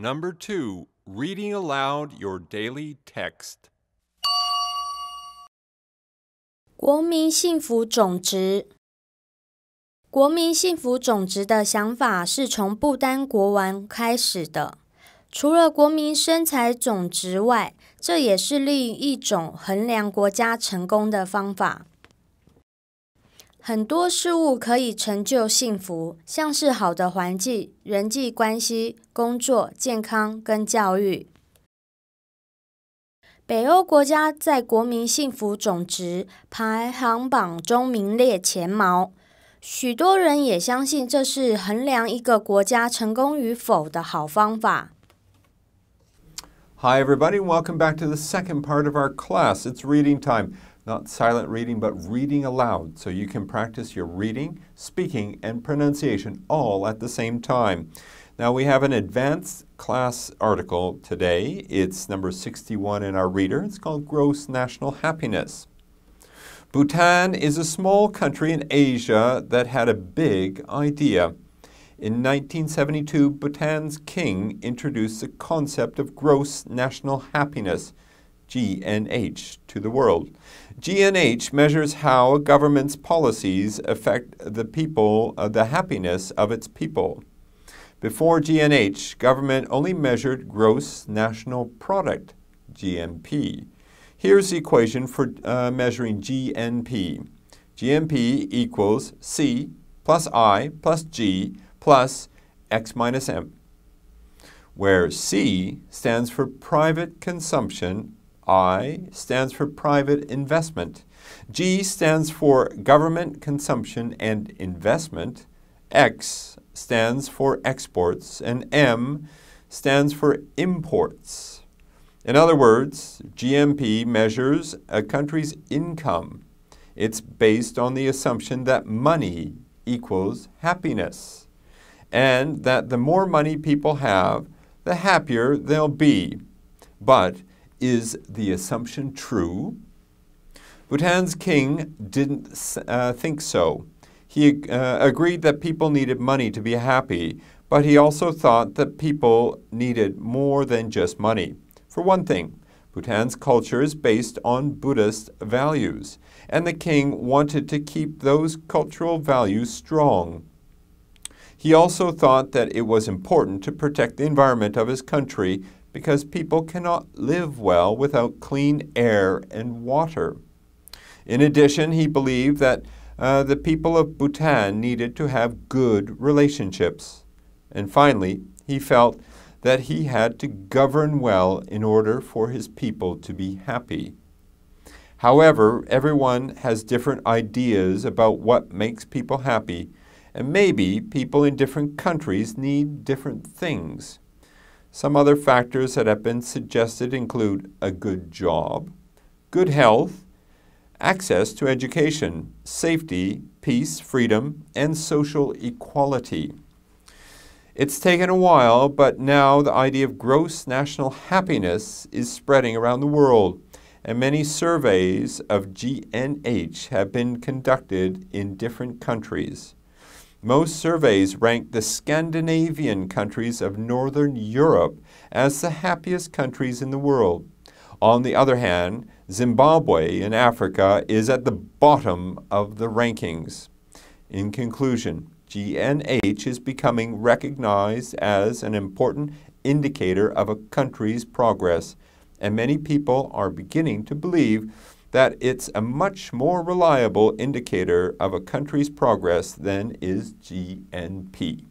Number 2, reading aloud your daily text. 国民幸福总值。国民幸福总值的想法是从不丹国王开始的。除了国民生财总值外，这也是另一种衡量国家成功的方法。很多事物可以成就幸福，像是好的环境、人际关系、工作、健康跟教育。北欧国家在国民幸福总值排行榜中名列前茅，许多人也相信这是衡量一个国家成功与否的好方法。Hi everybody, welcome back to the second part of our class. It's reading time. Not silent reading, but reading aloud, so you can practice your reading, speaking, and pronunciation all at the same time. Now we have an advanced class article today. It's number 61 in our reader. It's called Gross National Happiness. Bhutan is a small country in Asia that had a big idea. In 1972, Bhutan's king introduced the concept of gross national happiness, GNH, to the world. GNH measures how a government's policies affect the happiness of its people. Before GNH, government only measured gross national product, GNP. Here's the equation for measuring GNP. GNP equals C plus I plus G plus X minus M, where C stands for private consumption, I stands for private investment, G stands for government consumption and investment, X stands for exports, and M stands for imports. In other words, GNP measures a country's income. It's based on the assumption that money equals happiness, and that the more money people have, the happier they'll be. But is the assumption true? Bhutan's king didn't think so. He agreed that people needed money to be happy, but he also thought that people needed more than just money. For one thing, Bhutan's culture is based on Buddhist values, and the king wanted to keep those cultural values strong. He also thought that it was important to protect the environment of his country because people cannot live well without clean air and water. In addition, he believed that the people of Bhutan needed to have good relationships. And finally, he felt that he had to govern well in order for his people to be happy. However, everyone has different ideas about what makes people happy, and maybe people in different countries need different things. Some other factors that have been suggested include a good job, good health, access to education, safety, peace, freedom, and social equality. It's taken a while, but now the idea of gross national happiness is spreading around the world, and many surveys of GNH have been conducted in different countries. Most surveys rank the Scandinavian countries of Northern Europe as the happiest countries in the world. On the other hand, Zimbabwe in Africa is at the bottom of the rankings. In conclusion, GNH is becoming recognized as an important indicator of a country's progress, and many people are beginning to believe that it's a much more reliable indicator of a country's progress than is GNP.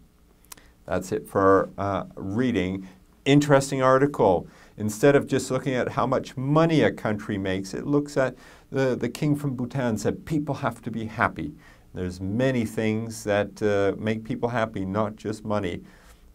That's it for reading. Interesting article. Instead of just looking at how much money a country makes, it looks at the king from Bhutan said people have to be happy. There's many things that make people happy, not just money.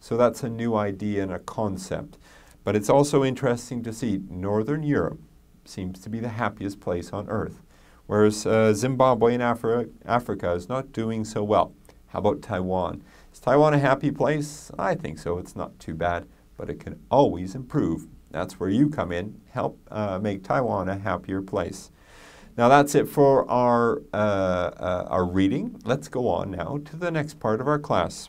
So that's a new idea and a concept. But it's also interesting to see Northern Europe seems to be the happiest place on earth, whereas Zimbabwe in Africa is not doing so well. How about Taiwan? Is Taiwan a happy place? I think so. It's not too bad, but it can always improve. That's where you come in, help make Taiwan a happier place. Now that's it for our reading. Let's go on now to the next part of our class.